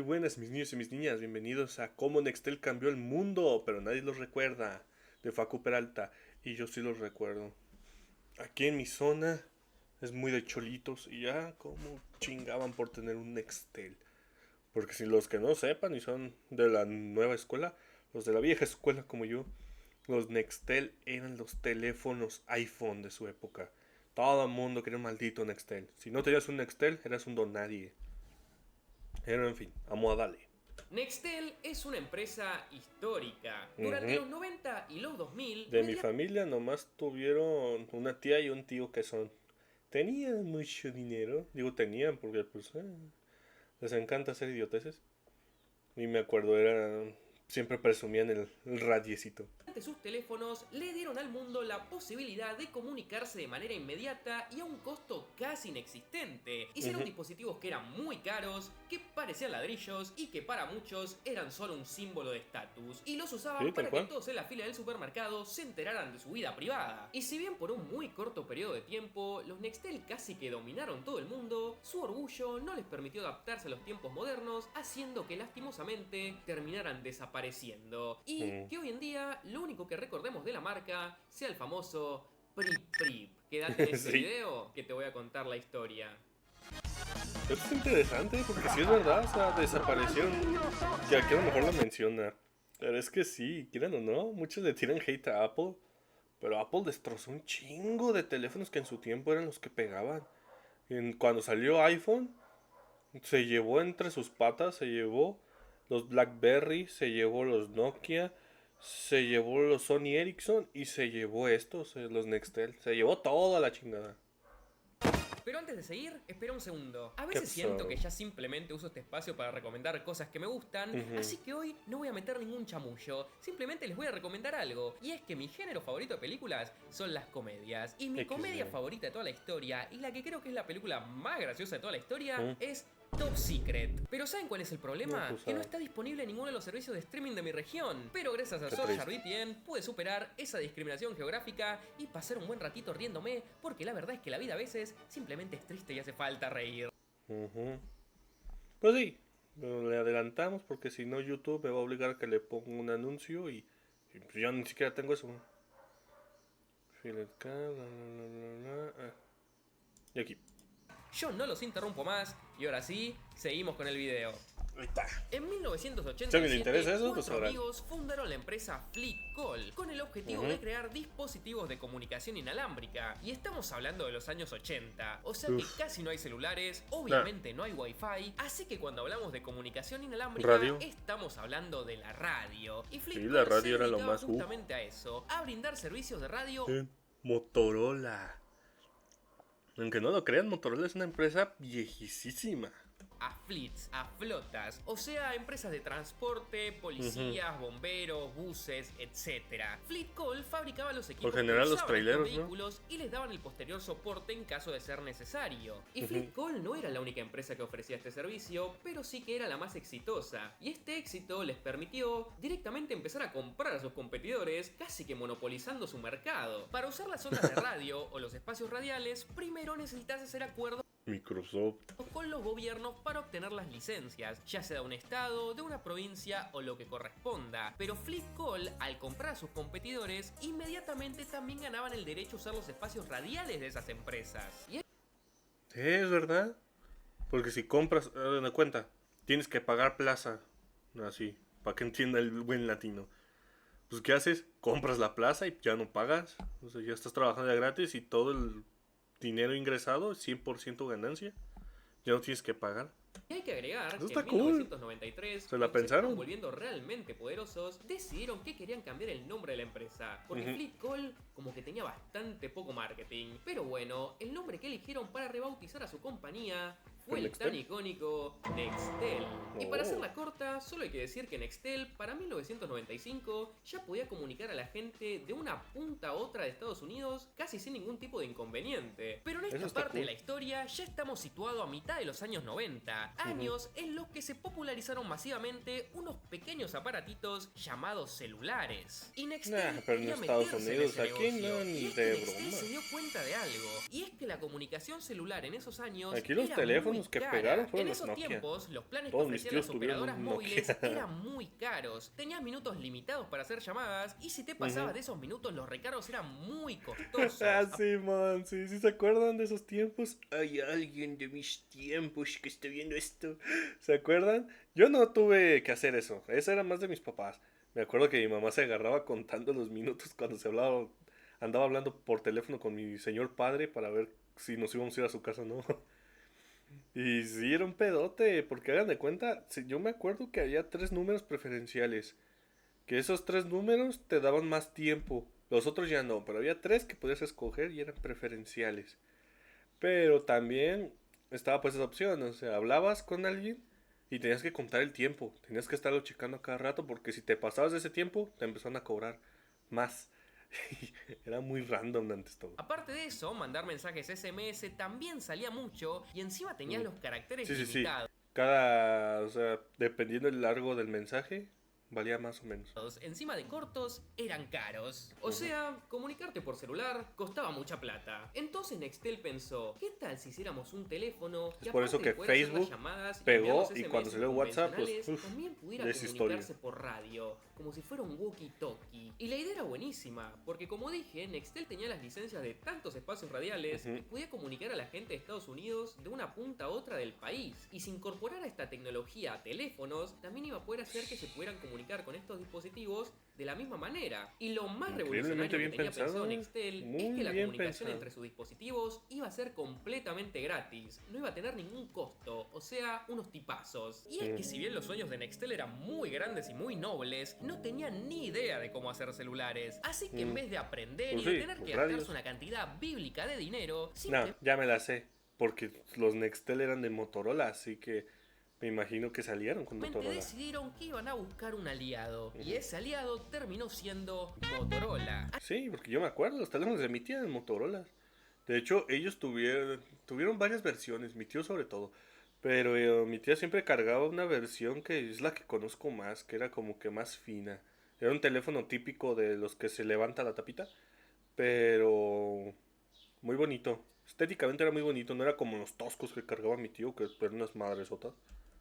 buenas mis niños y mis niñas, bienvenidos a Cómo Nextel cambió el mundo, pero nadie los recuerda, de Facu Peralta, y yo sí los recuerdo. Aquí en mi zona es muy de cholitos y ya como chingaban por tener un Nextel. Porque si los que no sepan y son de la nueva escuela, los de la vieja escuela como yo, los Nextel eran los teléfonos iPhone de su época. Todo el mundo quería un maldito Nextel. Si no tenías un Nextel, eras un don nadie. Pero en fin, vamos a darle. Nextel es una empresa histórica. Durante Ujú. los 90 y los 2000, De mi familia nomás tuvieron una tía y un tío que tenían mucho dinero. Digo tenían porque pues les encanta hacer idioteces. Y me acuerdo, siempre presumían el radiecito. sus teléfonos le dieron al mundo la posibilidad de comunicarse de manera inmediata y a un costo casi inexistente. Hicieron Ujú. dispositivos que eran muy caros, que parecían ladrillos y que para muchos eran solo un símbolo de estatus. Y los usaban Sí, tal para que cual. todos en la fila del supermercado se enteraran de su vida privada. Y si bien por un muy corto periodo de tiempo, los Nextel casi que dominaron todo el mundo, su orgullo no les permitió adaptarse a los tiempos modernos, haciendo que lastimosamente terminaran desapareciendo. Y que hoy en día lo único que recordemos de la marca sea el famoso Prip Prip. Quédate en ese Sí. video que te voy a contar la historia. Esto es interesante porque sí es verdad, o sea, desaparecieron. Que aquí a lo mejor lo menciona. Pero es que sí, quieran o no, muchos le tiran hate a Apple. Pero Apple destrozó un chingo de teléfonos que en su tiempo eran los que pegaban. Cuando salió iPhone, se llevó entre sus patas, se llevó los BlackBerry, se llevó los Nokia, se llevó los Sony Ericsson y se llevó estos, los Nextel. Se llevó toda la chingada. Pero antes de seguir, espera un segundo. A ¿Qué veces siento que pasó? ya simplemente uso este espacio para recomendar cosas que me gustan, Ujú. así que hoy no voy a meter ningún chamullo, simplemente les voy a recomendar algo. Y es que mi género favorito de películas son las comedias. Y mi comedia XD. favorita de toda la historia, y la que creo que es la película más graciosa de toda la historia, Mm. es Top Secret. Pero ¿saben cuál es el No, problema? tú Que no sabes. está disponible en ninguno de los servicios de streaming de mi región. Pero gracias a Qué Surfshark triste. VPN pude superar esa discriminación geográfica y pasar un buen ratito riéndome, porque la verdad es que la vida a veces simplemente es triste y hace falta reír. Ujú. Pues sí, pero le adelantamos porque si no YouTube me va a obligar a que le ponga un anuncio y pues yo ni siquiera tengo eso. Philip K, Y aquí. Yo no los interrumpo más y ahora sí, seguimos con el video. Ahí está. En Si a alguien le 1987, interesa eso, pues cuatro ahora. amigos fundaron la empresa FlickCall con el objetivo Ujú. de crear dispositivos de comunicación inalámbrica. Y estamos hablando de los años 80, o sea que Uf. casi no hay celulares, obviamente no hay wifi, así que cuando hablamos de comunicación inalámbrica Radio. estamos hablando de la radio. Y Sí, FlickCall la se radio era lo dedicaba más. justamente a eso, a brindar servicios de radio. Motorola. Aunque no lo crean, Motorola es una empresa viejísima. A fleets, a flotas, o sea, empresas de transporte, policías, bomberos, buses, etc. Fleet Call fabricaba los equipos Por general que los usaban estos traileros, ¿no? vehículos y les daban el posterior soporte en caso de ser necesario. Y Ujú. Fleet Call no era la única empresa que ofrecía este servicio, pero sí que era la más exitosa. Y este éxito les permitió directamente empezar a comprar a sus competidores, casi que monopolizando su mercado. Para usar las ondas de radio o los espacios radiales, primero necesitas hacer acuerdos Microsoft. con los gobiernos para obtener las licencias, ya sea de un estado, de una provincia o lo que corresponda. Pero FlickCall, al comprar a sus competidores, inmediatamente también ganaban el derecho a usar los espacios radiales de esas empresas. Y Es verdad. Porque si compras, de cuenta, tienes que pagar plaza. Así, para que entienda el buen latino. Pues ¿qué haces? Compras la plaza y ya no pagas. O sea, ya estás trabajando de gratis y todo el dinero ingresado es 100% ganancia. Ya no tienes que pagar. hay que agregar Eso que en está cool. 1993, ¿Se la cuando se estaban pensaron? volviendo realmente poderosos, decidieron que querían cambiar el nombre de la empresa, porque Ujú. FlickCall como que tenía bastante poco marketing. Pero bueno, el nombre que eligieron para rebautizar a su compañía fue ¿El el tan Nextel? icónico Nextel. Y para Oh. hacerla corta, solo hay que decir que Nextel para 1995 ya podía comunicar a la gente de una punta a otra de Estados Unidos casi sin ningún tipo de inconveniente. Pero en Eso esta está parte de cool. la historia ya estamos situados a mitad de los años 90, años en los que se popularizaron masivamente unos pequeños aparatitos llamados celulares. Y Nextel Nah, pero en quería Estados meterse en Unidos, ese aquí negocio. no, Y ni es que de Nextel broma. se dio cuenta de algo, y es que la comunicación celular en esos años Aquí los era teléfonos teléfonos que cara. pegaron En fueron los esos Nokia. tiempos, los planes que Todos mis ofrecían las tíos tuvieron operadoras un móviles Nokia. eran muy caros. Tenías minutos limitados para hacer llamadas y si te pasabas de esos minutos, los recargos eran muy costosos. Ah, sí, man, sí, sí se acuerdan de esos tiempos. Hay alguien de mis tiempos que esté viendo esto. ¿Se acuerdan? Yo no tuve que hacer eso. Eso era más de mis papás. Me acuerdo que mi mamá se agarraba contando los minutos cuando se hablaba, andaba hablando por teléfono con mi señor padre para ver si nos íbamos a ir a su casa o no. Y sí, era un pedote, porque hagan de cuenta, yo me acuerdo que había tres números preferenciales. Que esos tres números te daban más tiempo. Los otros ya no, pero había tres que podías escoger y eran preferenciales. Pero también estaba pues esa opción, o sea, hablabas con alguien y tenías que contar el tiempo. Tenías que estarlo checando a cada rato porque si te pasabas de ese tiempo, te empezaron a cobrar más. Era muy random antes todo. Aparte de eso, mandar mensajes SMS también salía mucho y encima tenías Mm. los caracteres Sí, sí, sí. limitados. O sea, dependiendo del largo del mensaje, valía más o menos. Encima de cortos, eran caros. O sea, comunicarte por celular costaba mucha plata. Entonces Nextel pensó, ¿qué tal si hiciéramos un teléfono que Es por eso aparte de que poder hacer las Facebook llamadas y pegó, enviar los y SMS cuando salió WhatsApp, pues, convencionales, uf, también pudiera es historia. comunicarse por radio, como si fuera un walkie-talkie? Y la idea era buenísima, porque como dije, Nextel tenía las licencias de tantos espacios radiales que podía comunicar a la gente de Estados Unidos de una punta a otra del país. Y si incorporara esta tecnología a teléfonos, también iba a poder hacer que se pudieran comunicar con estos dispositivos de la misma manera. Y lo más revolucionario que tenía pensado Nextel es que la comunicación entre sus dispositivos iba a ser completamente gratis. No iba a tener ningún costo, o sea, unos tipazos. Y es que si bien los sueños de Nextel eran muy grandes y muy nobles, no tenían ni idea de cómo hacer celulares. Así que en vez de aprender Pues y de sí, tener pues que gastarse radios. una cantidad bíblica de dinero, No, ya me la sé. Porque los Nextel eran de Motorola, así que me imagino que salieron con simplemente Motorola. decidieron que iban a buscar un aliado. Y ese aliado terminó siendo Motorola. Sí, porque yo me acuerdo, los teléfonos de mi tía eran Motorola. De hecho, ellos tuvieron varias versiones, mi tío sobre todo. Pero mi tía siempre cargaba una versión que es la que conozco más, que era como que más fina. Era un teléfono típico de los que se levanta la tapita, pero muy bonito. Estéticamente era muy bonito, no era como los toscos que cargaba mi tío, que eran unas madresotas.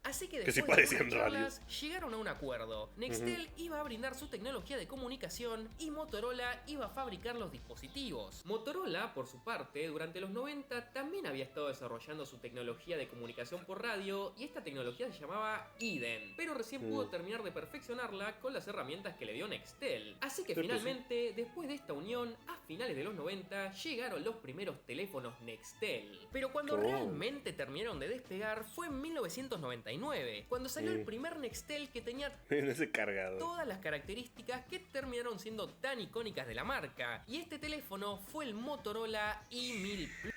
Así que Que sí después de parecían algunas charlas, llegaron a un acuerdo. Nextel iba a brindar su tecnología de comunicación y Motorola iba a fabricar los dispositivos. Motorola, por su parte, durante los 90 también había estado desarrollando su tecnología de comunicación por radio y esta tecnología se llamaba Eden, pero recién pudo terminar de perfeccionarla con las herramientas que le dio Nextel. Así que Sí, pues finalmente, después de esta unión, a finales de los 90 llegaron los primeros teléfonos Nextel. Pero cuando realmente terminaron de despegar fue en 1999. Cuando salió el primer Nextel que tenía En ese cargador. todas las características que terminaron siendo tan icónicas de la marca. Y este teléfono fue el Motorola i1000 Plus.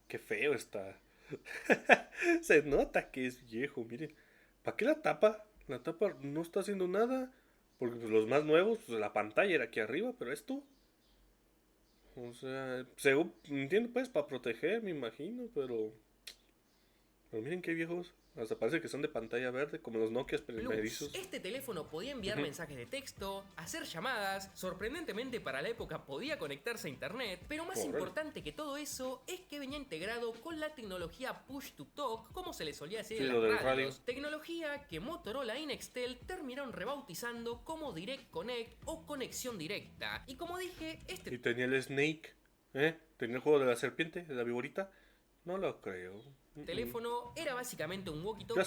Qué feo está. Se nota que es viejo, miren. ¿Para qué la tapa? La tapa no está haciendo nada. Porque pues, los más nuevos, pues, la pantalla era aquí arriba, pero esto. O sea, según entiendo, pues, para proteger, me imagino, pero. Pero miren qué viejos. Hasta parece que son de pantalla verde, como los Nokias primerizos. Este teléfono podía enviar mensajes de texto, hacer llamadas, sorprendentemente para la época podía conectarse a internet, pero más importante que todo eso es que venía integrado con la tecnología Push to Talk, como se le solía decir Sí, en lo las del radios, radio. tecnología que Motorola y Nextel terminaron rebautizando como Direct Connect o conexión directa. Y como dije, Y tenía el Snake, ¿eh? Tenía el juego de la serpiente, de la viborita. No lo creo. teléfono era básicamente un Casi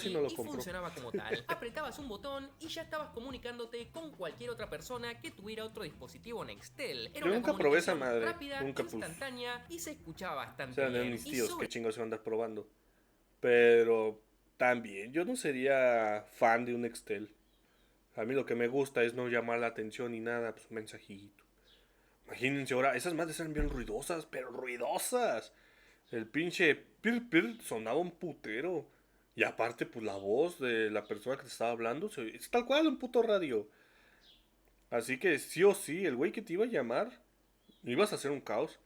walkie-talkie no lo y compro. funcionaba como tal. Apretabas un botón y ya estabas comunicándote con cualquier otra persona que tuviera otro dispositivo Nextel. Era Yo una nunca probé esa comunicación madre. rápida, Nunca, pues. instantánea y se escuchaba O bastante sea, de bien. mis Y tíos, sobre qué chingos iban a andar probando. Pero también yo no sería fan de un Nextel. A mí lo que me gusta es no llamar la atención ni nada, pues un mensajito. Imagínense ahora, esas madres eran bien ruidosas, pero ruidosas. El pinche pir pir sonaba un putero. Y aparte, pues la voz de la persona que te estaba hablando es tal cual un puto radio. Así que sí o sí, el güey que te iba a llamar, ibas a hacer un caos.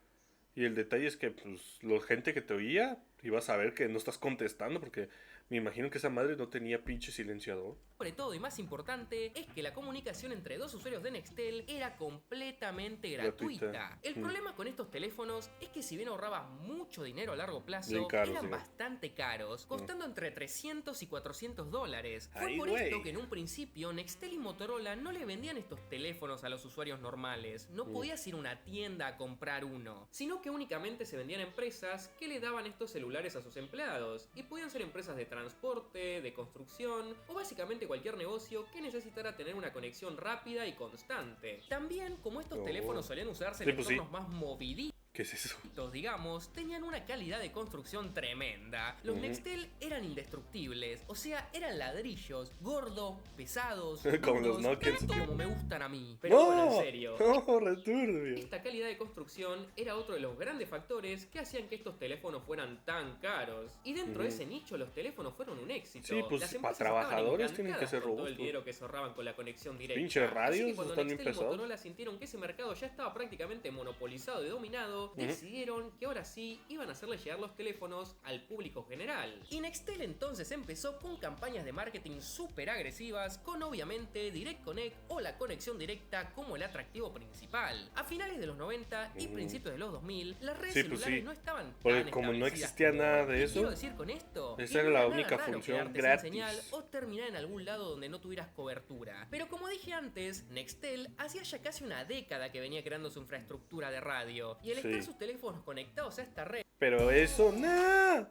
Y el detalle es que, pues, la gente que te oía, ibas a ver que no estás contestando porque me imagino que esa madre no tenía pinche silenciador. Sobre todo y más importante es que la comunicación entre dos usuarios de Nextel era completamente gratuita. El problema con estos teléfonos es que si bien ahorrabas mucho dinero a largo plazo, caros, eran digamos. bastante caros, costando entre 300 y 400 dólares. Fue Ay, por güey. esto que en un principio Nextel y Motorola no le vendían estos teléfonos a los usuarios normales. No podías ir a una tienda a comprar uno, sino que únicamente se vendían a empresas que le daban estos celulares a sus empleados. Y podían ser empresas de transporte, de construcción o básicamente cualquier negocio que necesitara tener una conexión rápida y constante. También, como estos teléfonos solían usarse en entornos más moviditos, ¿Qué es eso? digamos, tenían una calidad de construcción tremenda. Los Nextel eran indestructibles, o sea, eran ladrillos, gordos, pesados, Como los duros, Nokia. tanto como me gustan a mí. Pero bueno, en serio. No, returbio. Esta calidad de construcción era otro de los grandes factores que hacían que estos teléfonos fueran tan caros. Y dentro de ese nicho los teléfonos fueron un éxito. Sí, pues Las para empresas estaban trabajadores tienen que encantadas ser con todo el robustos. dinero que se ahorraban con la conexión directa. Pinches radios, Así que cuando están bien Nextel y pesados. Motorola sintieron que ese mercado ya estaba prácticamente monopolizado y dominado, decidieron que ahora sí iban a hacerle llegar los teléfonos al público general. Y Nextel entonces empezó con campañas de marketing súper agresivas, con obviamente Direct Connect o la conexión directa como el atractivo principal. A finales de los 90 y principios de los 2000, las redes Sí, pues celulares sí. no estaban Porque tan como no establecidas existía como nada hoy. de ¿Qué eso, quiero decir con esto? esa Que era no la nada única raro función quedarte sin gratis. señal o terminar en algún lado donde no tuvieras cobertura. Pero como dije antes, Nextel hacía ya casi una década que venía creando su infraestructura de radio, y al Sí. estar sus teléfonos conectados a esta red, Pero eso, ¡nah!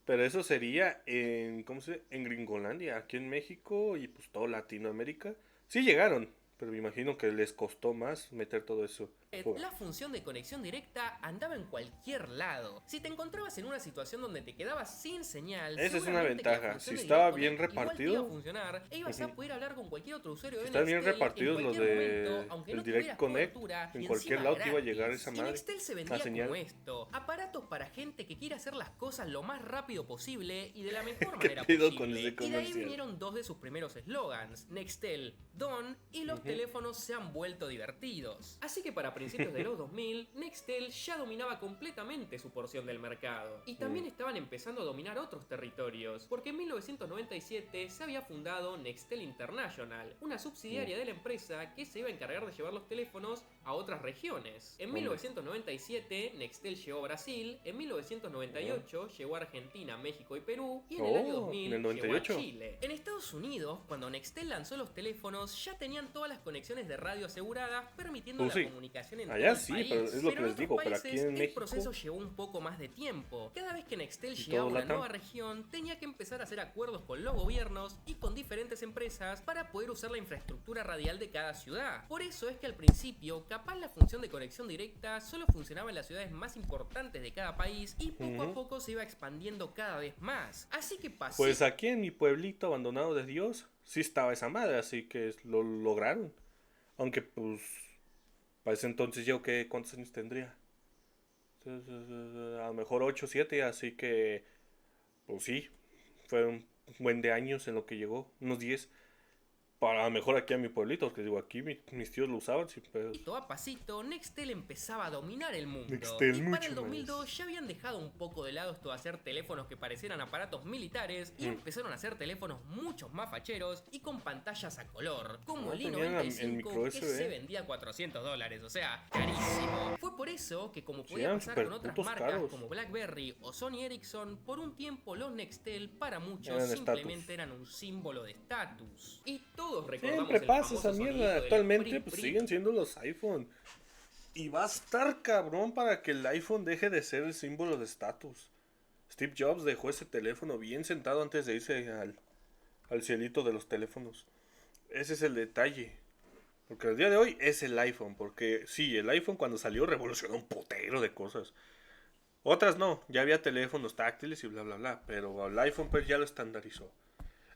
Pero eso sería en, ¿cómo se dice? En Gringolandia, aquí en México y pues todo Latinoamérica. Sí llegaron, pero me imagino que les costó más meter todo eso. la función de conexión directa andaba en cualquier lado. Si te encontrabas en una situación donde te quedabas sin señal, Esa es una seguramente que la ventaja. función Si de estaba Direct bien Connect igual te repartido. iba a funcionar e ibas a poder hablar con cualquier otro usuario de Están bien Nextel repartidos en los cualquier de momento, aunque el no Direct tuvieras Connect. cobertura, En y cualquier encima lado te iba a llegar gratis. esa Y madre. Nextel se La vendía señal. como esto: aparatos para gente que quiere hacer las cosas lo más rápido posible y de la mejor ¿Qué manera pedo posible. con ese Y de ahí comercial? vinieron dos de sus primeros eslogans: Nextel, Don, y los teléfonos se han vuelto divertidos. Así que para principios de los 2000, Nextel ya dominaba completamente su porción del mercado. Y también estaban empezando a dominar otros territorios, porque en 1997 se había fundado Nextel International, una subsidiaria de la empresa que se iba a encargar de llevar los teléfonos a otras regiones. En 1997 Nextel llegó a Brasil, en 1998 llegó a Argentina, México y Perú, y en el año 2000 en el llegó a 98. Chile. En Estados Unidos, cuando Nextel lanzó los teléfonos, ya tenían todas las conexiones de radio aseguradas, permitiendo Pues la sí. comunicación en Allá todo el sí, país. pero es lo que en les otros digo, pero aquí países, en el México- proceso llevó un poco más de tiempo. Cada vez que Nextel Y llegaba a todo una LATAM. nueva región, tenía que empezar a hacer acuerdos con los gobiernos y con diferentes empresas para poder usar la infraestructura radial de cada ciudad. Por eso es que al principio, capaz la función de conexión directa solo funcionaba en las ciudades más importantes de cada país y poco a poco se iba expandiendo cada vez más. Así que pasó. Pues aquí en mi pueblito abandonado de Dios, sí estaba esa madre, así que lo lograron. Aunque pues, para ese entonces yo que, ¿cuántos años tendría? A lo mejor 8 o 7, así que, pues sí, fueron un buen de años en lo que llegó, unos 10. Para mejor aquí a mi pueblito, porque digo, aquí mis tíos lo usaban sin pedos. Pasito a pasito, Nextel empezaba a dominar el mundo. Nextel y para mucho el 2002 más. ya habían dejado un poco de lado esto de hacer teléfonos que parecieran aparatos militares y empezaron a hacer teléfonos muchos más facheros y con pantallas a color, como el tenían el i95 micro que SD. se vendía a $400, o sea, carísimo. Fue por eso que, como podía eran pasar súper con otras putos marcas caros. como BlackBerry o Sony Ericsson, por un tiempo los Nextel para muchos Eran simplemente estatus. eran un símbolo de estatus. Y todos recordamos Siempre el pasa famoso esa sonido mierda. del Actualmente pri, pues pri. siguen siendo los iPhone. Y va a estar cabrón para que el iPhone deje de ser el símbolo de estatus. Steve Jobs dejó ese teléfono bien sentado antes de irse al cielito de los teléfonos. Ese es el detalle. Porque el día de hoy es el iPhone. Porque sí, el iPhone cuando salió revolucionó un putero de cosas. Otras no, ya había teléfonos táctiles y bla bla bla. Pero el iPhone pues ya lo estandarizó.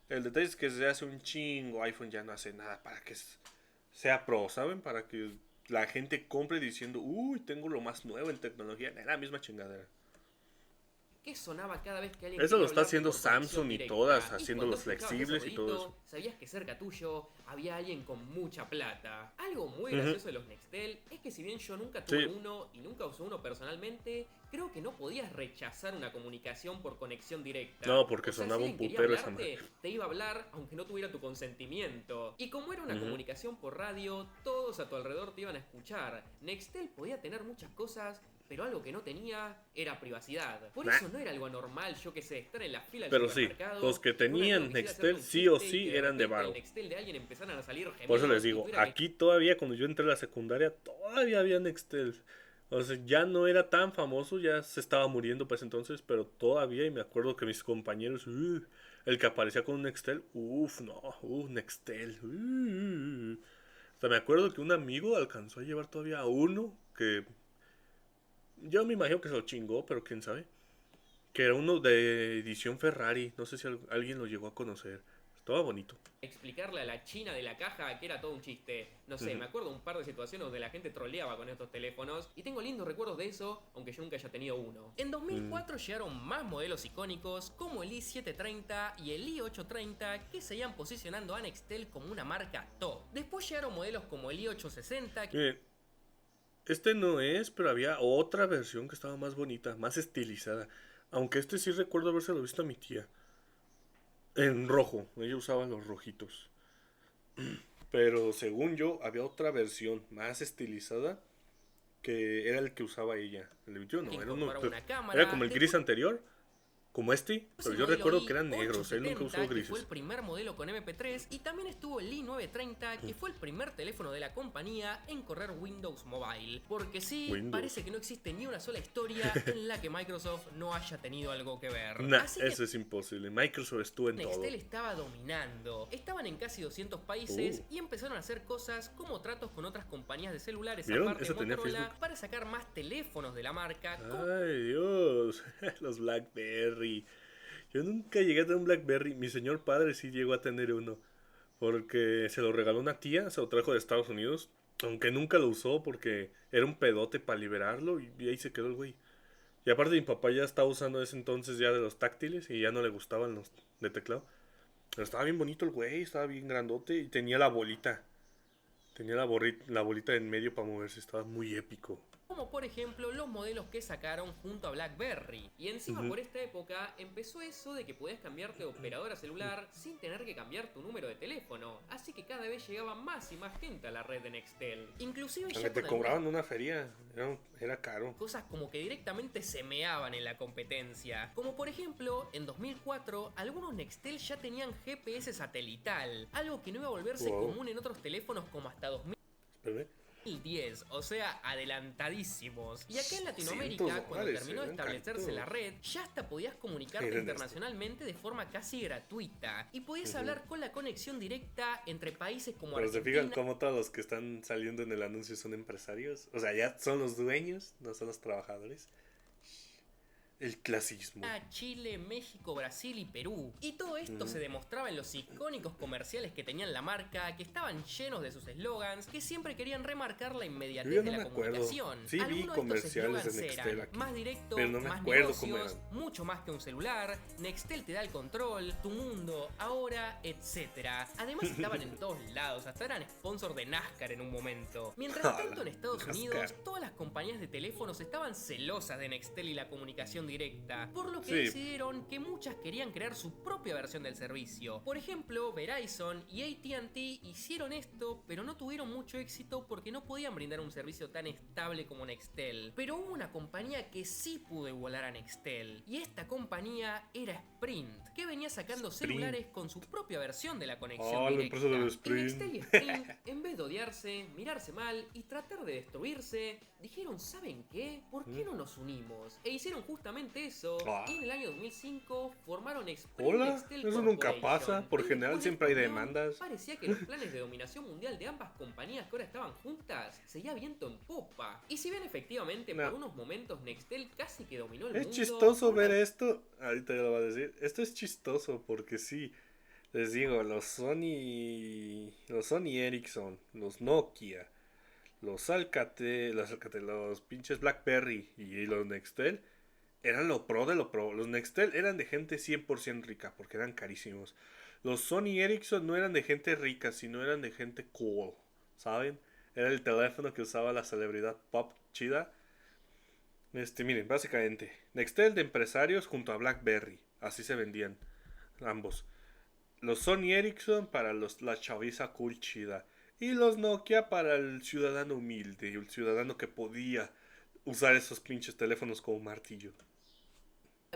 El detalle es que desde hace un chingo iPhone ya no hace nada para que sea pro, ¿saben? Para que la gente compre diciendo, uy, tengo lo más nuevo en tecnología. Es la misma chingadera. que sonaba cada vez que alguien Eso lo quería está hablarte haciendo por conexión Samsung y directa. todas, Y haciéndolos cuando escuchabas ese flexibles y todo ruidito, eso. sabías que cerca tuyo había alguien con mucha plata. Algo muy Ujú. gracioso de los Nextel es que si bien yo nunca tuve Sí. uno y nunca usé uno personalmente, creo que no podías rechazar una comunicación por conexión directa. No, porque O sea, sonaba si un alguien quería putero esa madre. hablarte, te iba a hablar aunque no tuviera tu consentimiento. Y como era una Ujú. comunicación por radio, todos a tu alrededor te iban a escuchar. Nextel podía tener muchas cosas, pero algo que no tenía era privacidad. Por Nah. eso no era algo anormal, yo que sé, estar en la fila del Pero sí, supermercado. los que y un amigo tenían quisiera hacerte Nextel un sí o chiste y sí que de eran de repente el varo. Nextel de alguien empezaran a salir gemelos. Por eso les y digo, tuviera que aquí todavía cuando yo entré a la secundaria todavía había Nextel. O sea, ya no era tan famoso, ya se estaba muriendo para ese entonces, pero todavía, y me acuerdo que mis compañeros, el que aparecía con un Nextel, Nextel. O sea, me acuerdo que un amigo alcanzó a llevar todavía uno que yo me imagino que se lo chingó, pero quién sabe. Que era uno de edición Ferrari, no sé si alguien lo llegó a conocer. Estaba bonito. explicarle a la china de la caja que era todo un chiste. No sé, Ujú. me acuerdo un par de situaciones donde la gente troleaba con estos teléfonos y tengo lindos recuerdos de eso, aunque yo nunca haya tenido uno. En 2004 llegaron más modelos icónicos como el i730 y el i830 que seguían posicionando a Nextel como una marca top. Después llegaron modelos como el i860 Miren, este no es, pero había otra versión que estaba más bonita, más estilizada. Aunque este sí recuerdo habérselo visto a mi tía. En rojo, ella usaba los rojitos. Pero según yo, había otra versión más estilizada que era el que usaba ella. El de 21 que no, era uno. incorporaba una Era cámara. como el gris Después anterior, como este. Pero el yo modelo recuerdo que eran negros, él nunca usó i870, que fue el grises. primer modelo con MP3, y también estuvo el i930, que fue el primer teléfono de la compañía en correr Windows Mobile. Porque sí, Windows. parece que no existe ni una sola historia en la que Microsoft no haya tenido algo que ver. Nah, Así que eso es imposible. Microsoft estuvo en todo. Nextel estaba dominando. Estaban en casi 200 países y empezaron a hacer cosas como tratos con otras compañías de celulares ¿Vieron? aparte de Eso tenía Motorola Facebook. para sacar más teléfonos de la marca. Ay, Dios. Los Blackberry. Yo nunca llegué a tener un Blackberry. Mi señor padre sí llegó a tener uno. Porque se lo regaló una tía, se lo trajo de Estados Unidos. Aunque nunca lo usó porque era un pedote para liberarlo y ahí se quedó el güey. Y aparte mi papá ya estaba usando ese entonces ya de los táctiles y ya no le gustaban los de teclado. Pero estaba bien bonito el güey, estaba bien grandote y tenía la bolita. Tenía la bolita en medio para moverse, estaba muy épico. Como por ejemplo los modelos que sacaron junto a BlackBerry. Y encima por esta época empezó eso de que podías cambiarte de operadora celular sin tener que cambiar tu número de teléfono. Así que cada vez llegaba más y más gente a la red de Nextel. Inclusive Aunque ya te con cobraban una feria, era caro. cosas como que directamente se meaban en la competencia. Como por ejemplo, en 2004, algunos Nextel ya tenían GPS satelital, algo que no iba a volverse Wow. común en otros teléfonos como hasta 2010, o sea, adelantadísimos. Y acá en Latinoamérica, $100, cuando terminó de eran establecerse caritos. la red, ya hasta podías comunicarte Eran internacionalmente de forma casi gratuita. Y podías hablar con la conexión directa entre países como Pero se Argentina, fijan cómo todos los que están saliendo en el anuncio son empresarios. O sea, ya son los dueños, no son los trabajadores. El clasismo. Chile, México, Brasil y Perú. Y todo esto se demostraba en los icónicos comerciales que tenían la marca, que estaban llenos de sus eslogans, que siempre querían remarcar la inmediatez Yo ya de no la me acuerdo. comunicación. Sí vi Algunos de estos comerciales de eslogans Nextel eran aquí, más directo, pero no me más acuerdo cómo negocios, eran. mucho más que un celular, Nextel te da el control, tu mundo, ahora, etc. Además estaban en todos lados, hasta eran sponsor de NASCAR en un momento. Mientras tanto en Estados NASCAR. Unidos, todas las compañías de teléfonos estaban celosas de Nextel y la comunicación directa, por lo que Sí. decidieron que muchas querían crear su propia versión del servicio. Por ejemplo, Verizon y AT&T hicieron esto, pero no tuvieron mucho éxito porque no podían brindar un servicio tan estable como Nextel. Pero hubo una compañía que sí pudo igualar a Nextel, y esta compañía era Sprint, que venía sacando celulares con su propia versión de la conexión la directa. empresa de Y Sprint. Nextel y Sprint, en vez de odiarse, mirarse mal y tratar de destruirse, dijeron, ¿saben qué? ¿Por qué no nos unimos? E hicieron justamente eso, y en el año 2005 formaron Sprint Hola, Nextel eso nunca Corporation. pasa, por Y general después de siempre hay esta unión, demandas. Parecía que los planes de dominación mundial de ambas compañías que ahora estaban juntas seguía viento en popa. Y si bien efectivamente No. por unos momentos Nextel casi que dominó el Es mundo, chistoso ver esto. Ahorita ya lo va a decir. Esto es chistoso porque sí. Les digo, los Sony Ericsson, los Nokia, los Alcatel, los pinches BlackBerry y los Nextel eran lo pro de lo pro. Los Nextel eran de gente 100% rica porque eran carísimos. Los Sony Ericsson no eran de gente rica, sino eran de gente cool, ¿saben? Era el teléfono que usaba la celebridad pop chida. Miren, básicamente, Nextel de empresarios junto a BlackBerry. Así se vendían ambos. Los Sony Ericsson para la chaviza cool chida. Y los Nokia para el ciudadano humilde, el ciudadano que podía usar esos pinches teléfonos como martillo.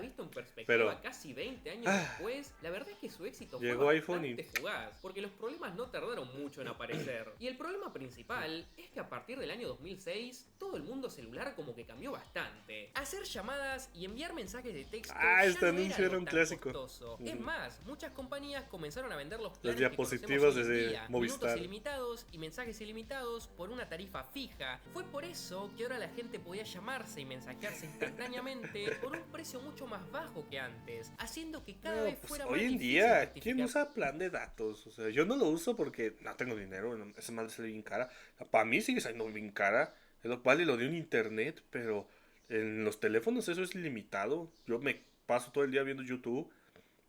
Visto en perspectiva Pero casi 20 años después, la verdad es que su éxito fue llegó iPhone bastante fugaz, porque los problemas no tardaron mucho en aparecer. Y el problema principal es que a partir del año 2006, todo el mundo celular como que cambió bastante. Hacer llamadas y enviar mensajes de texto este ya anuncio era un tan clásico. costoso. Es más, muchas compañías comenzaron a vender los Las planes diapositivas que desde día, Movistar. minutos ilimitados y mensajes ilimitados por una tarifa fija. Fue por eso que ahora la gente podía llamarse y mensajearse instantáneamente por un precio mucho más bajo que antes, haciendo que cada vez fuera más hoy en difícil día, justificar. ¿quién usa plan de datos? O sea, yo no lo uso porque no tengo dinero, esa madre sale bien cara. Para mí sigue siendo bien cara, es lo vale lo de un internet, pero en los teléfonos eso es limitado. Yo me paso todo el día viendo YouTube.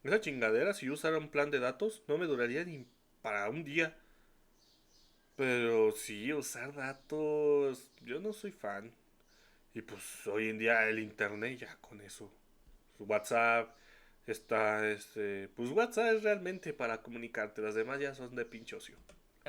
Esa chingadera, si yo usara un plan de datos, no me duraría ni para un día. Pero sí, usar datos, yo no soy fan. Y pues hoy en día el internet ya con eso. Su WhatsApp está, pues WhatsApp es realmente para comunicarte. Las demás ya son de pinche ocio.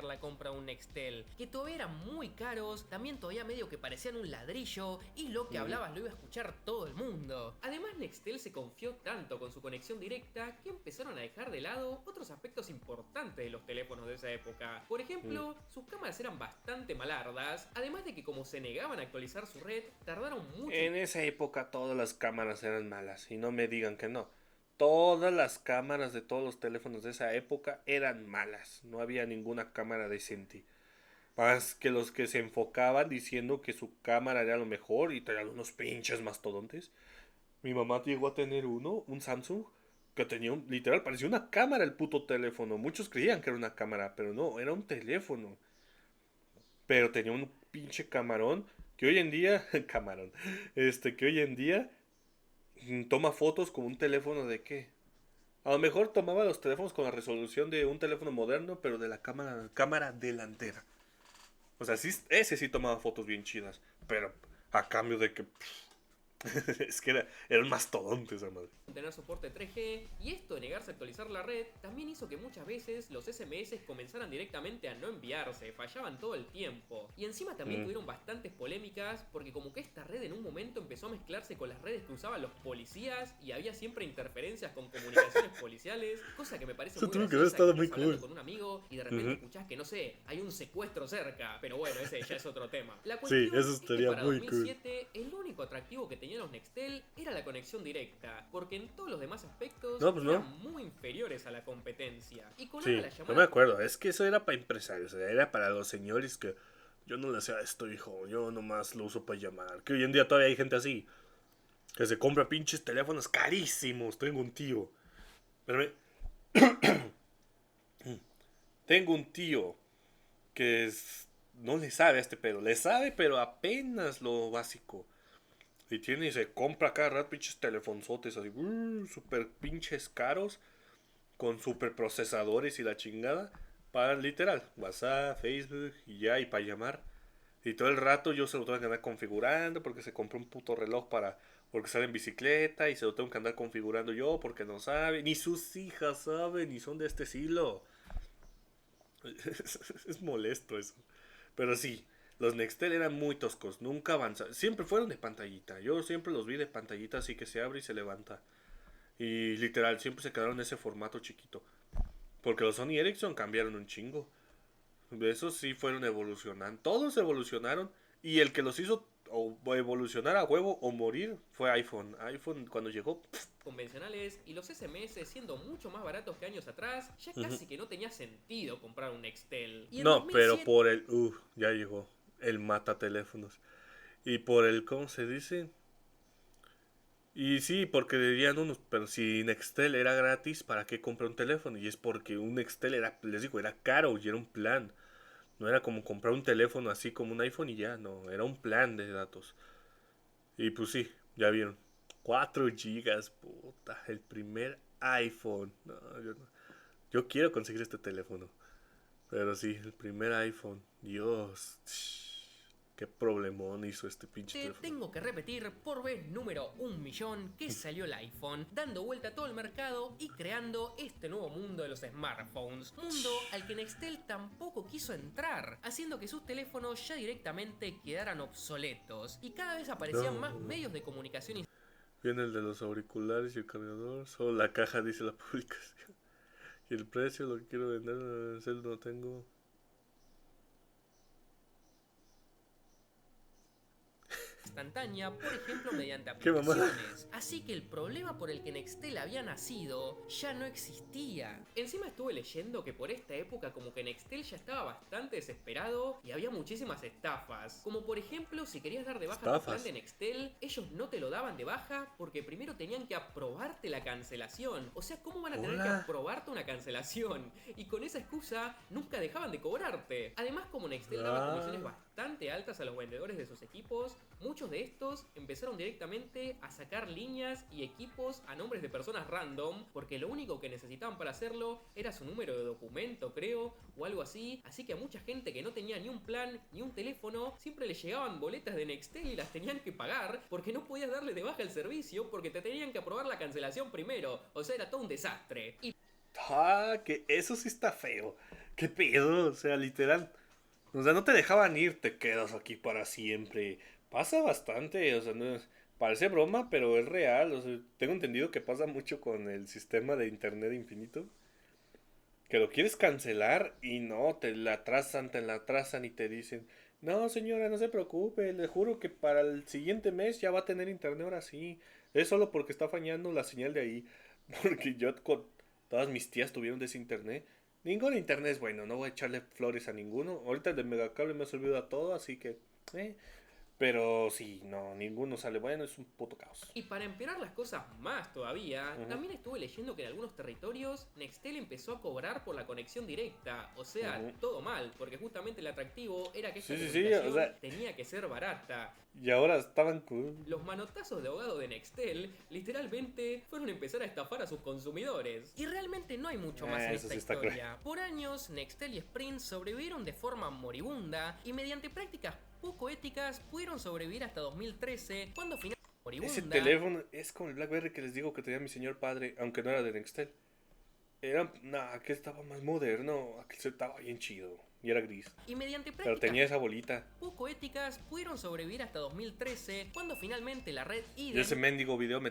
La compra de un Nextel, que todavía eran muy caros, también todavía medio que parecían un ladrillo, y lo que hablabas lo iba a escuchar todo el mundo. Además, Nextel se confió tanto con su conexión directa que empezaron a dejar de lado otros aspectos importantes de los teléfonos de esa época. Por ejemplo, sus cámaras eran bastante malardas, además de que como se negaban a actualizar su red, tardaron mucho. En esa época todas las cámaras eran malas, y no me digan que no. Todas las cámaras de todos los teléfonos de esa época eran malas. No había ninguna cámara decente. Más que los que se enfocaban diciendo que su cámara era lo mejor y traían unos pinches mastodontes. Mi mamá llegó a tener uno, un Samsung, que tenía literal, parecía una cámara el puto teléfono. Muchos creían que era una cámara, pero no, era un teléfono. Pero tenía un pinche camarón que hoy en día, camarón, que hoy en día toma fotos con un teléfono de qué. A lo mejor tomaba los teléfonos con la resolución de un teléfono moderno, pero de la cámara delantera. O sea, sí, ese sí tomaba fotos bien chidas, pero a cambio de que es que era un mastodonte esa madre. Tener soporte 3G, y esto de negarse a actualizar la red también hizo que muchas veces los SMS comenzaran directamente a no enviarse, fallaban todo el tiempo. Y encima también tuvieron bastantes polémicas porque como que esta red en un momento empezó a mezclarse con las redes que usaban los policías y había siempre interferencias con comunicaciones policiales, cosa que me parece muy graciosa, que estás muy hablando cool. con un amigo y de repente escuchás que no sé, hay un secuestro cerca, pero bueno, ese ya es otro tema. La Sí, cuestión eso es que estaría para muy 2007 el único atractivo que tenían los Nextel era la conexión directa, porque en todos los demás aspectos No, pues no. eran muy inferiores a la competencia. Y con Sí, la yo llamada me acuerdo, es que eso era para empresarios, o sea, era para los señores que yo no le hacía esto, hijo, yo nomás lo uso para llamar. Que hoy en día todavía hay gente así, que se compra pinches teléfonos carísimos. Tengo un tío, pero tengo un tío que no le sabe a este pedo, le sabe, pero apenas lo básico. Y se compra cada rato pinches telefonzotes así, super pinches caros, con super procesadores y la chingada, para literal, WhatsApp, Facebook y ya, y para llamar. Y todo el rato yo se lo tengo que andar configurando porque se compró un puto reloj porque sale en bicicleta y se lo tengo que andar configurando yo porque no sabe, ni sus hijas saben, ni son de este siglo. Es molesto eso. Pero sí, los Nextel eran muy toscos, nunca avanzaron. Siempre fueron de pantallita. Yo siempre los vi de pantallita así que se abre y se levanta. Y literal, siempre se quedaron en ese formato chiquito. Porque los Sony Ericsson cambiaron un chingo. Esos sí fueron evolucionando. Todos evolucionaron. Y el que los hizo o evolucionar a huevo o morir fue iPhone. iPhone cuando llegó, convencionales y los SMS siendo mucho más baratos que años atrás, ya casi que no tenía sentido comprar un Nextel. Y en no, 2007 pero por el... ya llegó. El mata teléfonos. Y por el... ¿Cómo se dice? Y sí, porque dirían unos, pero si Nextel era gratis, ¿para qué comprar un teléfono? Y es porque un Nextel era, les digo, era caro y era un plan. No era como comprar un teléfono así como un iPhone y ya, no, era un plan de datos. Y pues sí, ya vieron. 4 GB, puta. El primer iPhone. No, yo no. Yo quiero conseguir este teléfono. Pero sí, el primer iPhone. Dios. Qué problemón hizo este pinche Te teléfono. tengo que repetir por vez número 1.000.000 que salió el iPhone, dando vuelta a todo el mercado y creando este nuevo mundo de los smartphones. Mundo al que Nextel tampoco quiso entrar, haciendo que sus teléfonos ya directamente quedaran obsoletos. Y cada vez aparecían más medios de comunicación. Viene el de los auriculares y el cargador. Solo la caja dice la publicación. Y el precio lo que quiero vender, el no tengo. Instantánea, por ejemplo, mediante ¿Qué mamá? aplicaciones. Así que el problema por el que Nextel había nacido ya no existía. Encima estuve leyendo que por esta época como que Nextel ya estaba bastante desesperado y había muchísimas estafas. Como por ejemplo, si querías dar de baja tu plan de Nextel, ellos no te lo daban de baja porque primero tenían que aprobarte la cancelación. O sea, ¿cómo van a tener que aprobarte una cancelación? Y con esa excusa nunca dejaban de cobrarte. Además, como Nextel daba comisiones bastante altas a los vendedores de sus equipos, muchos de estos empezaron directamente a sacar líneas y equipos a nombres de personas random, porque lo único que necesitaban para hacerlo era su número de documento, creo, o algo así. Así que a mucha gente que no tenía ni un plan ni un teléfono, siempre le llegaban boletas de Nextel y las tenían que pagar porque no podías darle de baja el servicio porque te tenían que aprobar la cancelación primero. O sea, era todo un desastre. Que eso sí está feo. ¿Qué pedo? O sea, literal. O sea, no te dejaban ir, te quedas aquí para siempre. Pasa bastante, o sea, no es, parece broma, pero es real. O sea, tengo entendido que pasa mucho con el sistema de internet infinito. Que lo quieres cancelar y no, te la atrasan y te dicen, no señora, no se preocupe, le juro que para el siguiente mes ya va a tener internet ahora sí. Es solo porque está fallando la señal de ahí. Porque yo con todas mis tías tuvieron de ese internet. Ningún internet es bueno, no voy a echarle flores a ninguno. Ahorita el de Megacable me ha servido a todo, así que... Pero sí, no, ninguno sale bueno, es un puto caos. Y para empeorar las cosas más todavía, también estuve leyendo que en algunos territorios Nextel empezó a cobrar por la conexión directa. O sea, todo mal, porque justamente el atractivo era que esta comunicación o sea, tenía que ser barata. Y ahora estaban cool. Los manotazos de ahogado de Nextel literalmente fueron a empezar a estafar a sus consumidores. Y realmente no hay mucho más en esta historia. Por años, Nextel y Sprint sobrevivieron de forma moribunda y mediante prácticas poco éticas pudieron sobrevivir hasta 2013, cuando finalmente moribunda. Ese teléfono es como el BlackBerry que les digo que tenía mi señor padre, aunque no era de Nextel. Era, aquel estaba más moderno, aquel estaba bien chido. Y era gris. Y mediante pero tenía esa bolita. Poco éticas pudieron sobrevivir hasta 2013, cuando finalmente la red Y ese mendigo video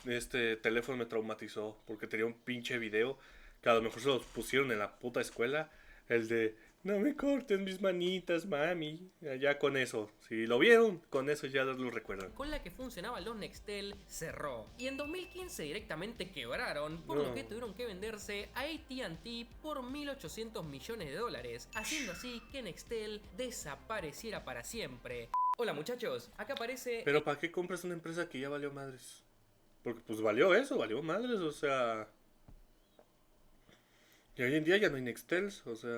este teléfono me traumatizó, porque tenía un pinche video que a lo mejor se los pusieron en la puta escuela. El de, no me corten mis manitas, mami. Ya con eso, si lo vieron, con eso ya lo recuerdan. Con la que funcionaban los Nextel cerró. Y en 2015 directamente quebraron, por lo que tuvieron que venderse a AT&T por $1.800 millones, haciendo así que Nextel desapareciera para siempre. Hola muchachos, acá aparece... Pero ¿para qué compras una empresa que ya valió madres? Porque pues valió eso, valió madres, o sea... Y hoy en día ya no hay Nextels, o sea,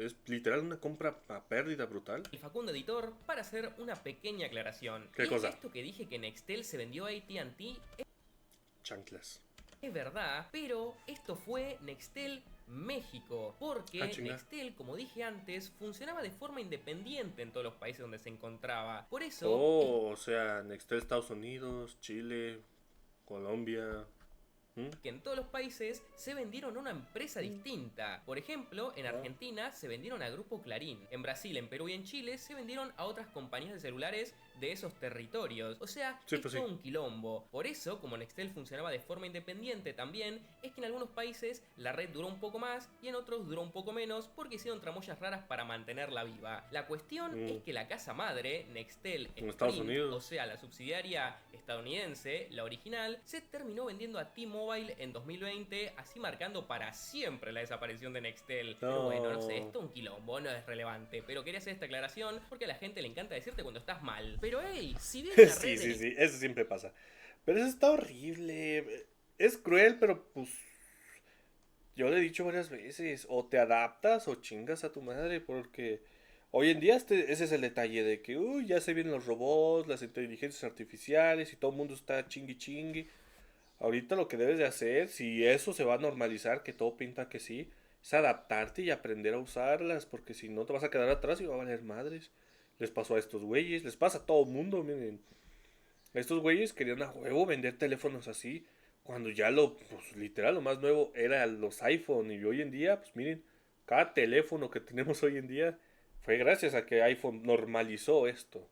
es literal una compra a pérdida brutal. El Facundo Editor para hacer una pequeña aclaración. ¿Qué cosa? Esto que dije que Nextel se vendió a AT&T chanclas. Es verdad, pero esto fue Nextel México, porque Nextel, como dije antes, funcionaba de forma independiente en todos los países donde se encontraba. Por eso... o sea, Nextel Estados Unidos, Chile, Colombia... que en todos los países se vendieron a una empresa distinta. Por ejemplo, en Argentina se vendieron a Grupo Clarín. En Brasil, en Perú y en Chile se vendieron a otras compañías de celulares de esos territorios. O sea, es todo un quilombo. Por eso, como Nextel funcionaba de forma independiente también, es que en algunos países la red duró un poco más y en otros duró un poco menos porque hicieron tramoyas raras para mantenerla viva. La cuestión es que la casa madre, Nextel en Estados Unidos, o sea, la subsidiaria estadounidense, la original, se terminó vendiendo a T-Mobile en 2020, así marcando para siempre la desaparición de Nextel. Pero bueno, no sé, esto es un quilombo, no es relevante. Pero quería hacer esta aclaración porque a la gente le encanta decirte cuando estás mal. Pero hey, si bien la red sí, eso siempre pasa. Pero eso está horrible. Es cruel, pero pues... Yo le he dicho varias veces, o te adaptas o chingas a tu madre, porque... Hoy en día ese es el detalle de que ya se vienen los robots, las inteligencias artificiales y todo el mundo está chingui chingui. Ahorita lo que debes de hacer, si eso se va a normalizar, que todo pinta que sí, es adaptarte y aprender a usarlas, porque si no te vas a quedar atrás y va a valer madres. Les pasó a estos güeyes, les pasa a todo el mundo, miren. Estos güeyes querían a huevo vender teléfonos así, cuando ya pues literal, lo más nuevo era los iPhone. Y hoy en día, pues miren, cada teléfono que tenemos hoy en día fue gracias a que iPhone normalizó esto.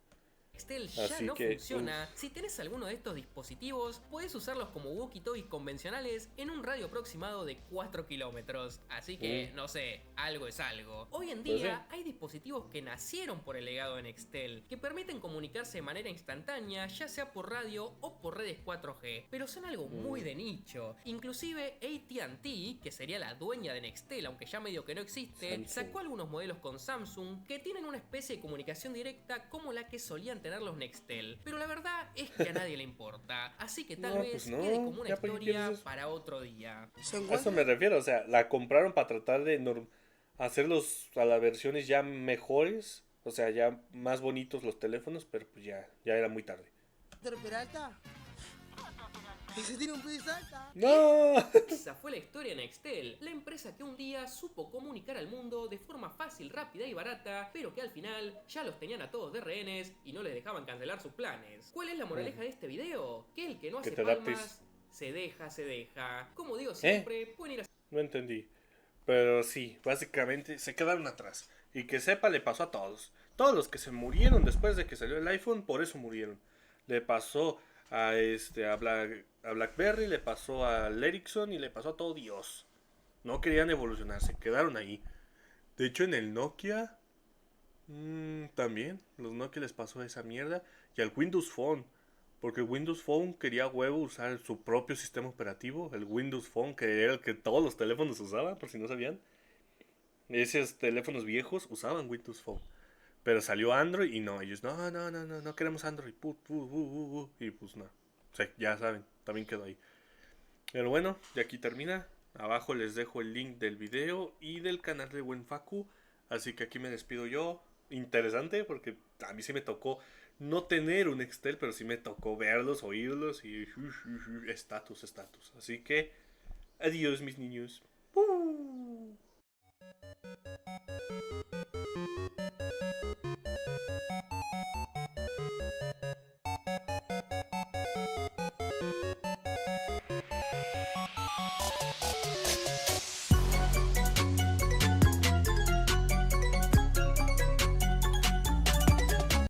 Nextel ya Así no que, funciona. Si tenés alguno de estos dispositivos, puedes usarlos como walkie-talkie convencionales en un radio aproximado de 4 kilómetros. Así que, no sé, algo es algo. Hoy en pues sí. día hay dispositivos que nacieron por el legado de Nextel, que permiten comunicarse de manera instantánea, ya sea por radio o por redes 4G, pero son algo muy de nicho. Inclusive AT&T, que sería la dueña de Nextel, aunque ya medio que no existe, Samsung. sacó algunos modelos con Samsung que tienen una especie de comunicación directa como la que solían tener los Nextel, pero la verdad es que a nadie le importa, así que tal No, vez pues no, quede como una ya para qué quieres historia eso. para otro día. A eso me refiero, o sea, la compraron para tratar de hacerlos a las versiones ya mejores, o sea, ya más bonitos los teléfonos, pero pues ya era muy tarde. Peralta. Ese tiene un pie salta. ¡No! Esa fue la historia de Nextel, la empresa que un día supo comunicar al mundo de forma fácil, rápida y barata, pero que al final ya los tenían a todos de rehenes y no les dejaban cancelar sus planes. ¿Cuál es la moraleja de este video? Que el que no hace te adaptes. palmas, se deja. Como digo siempre, pueden ir a... No entendí. Pero sí, básicamente se quedaron atrás. Y que sepa, le pasó a todos. Todos los que se murieron después de que salió el iPhone, por eso murieron. Le pasó a BlackBerry, le pasó al Ericsson y le pasó a todo Dios. No querían evolucionar, se quedaron ahí. De hecho, en el Nokia también, los Nokia les pasó esa mierda. Y al Windows Phone, porque el Windows Phone quería huevo usar su propio sistema operativo. El Windows Phone, que era el que todos los teléfonos usaban, por si no sabían. Esos teléfonos viejos usaban Windows Phone. Pero salió Android y no, ellos no queremos Android. Y pues no. O sea, ya saben, también quedó ahí. Pero bueno, de aquí termina. Abajo les dejo el link del video y del canal de Buen Facu. Así que aquí me despido yo. Interesante porque a mí sí me tocó no tener un Nextel, pero sí me tocó verlos, oírlos y estatus. Así que adiós mis niños.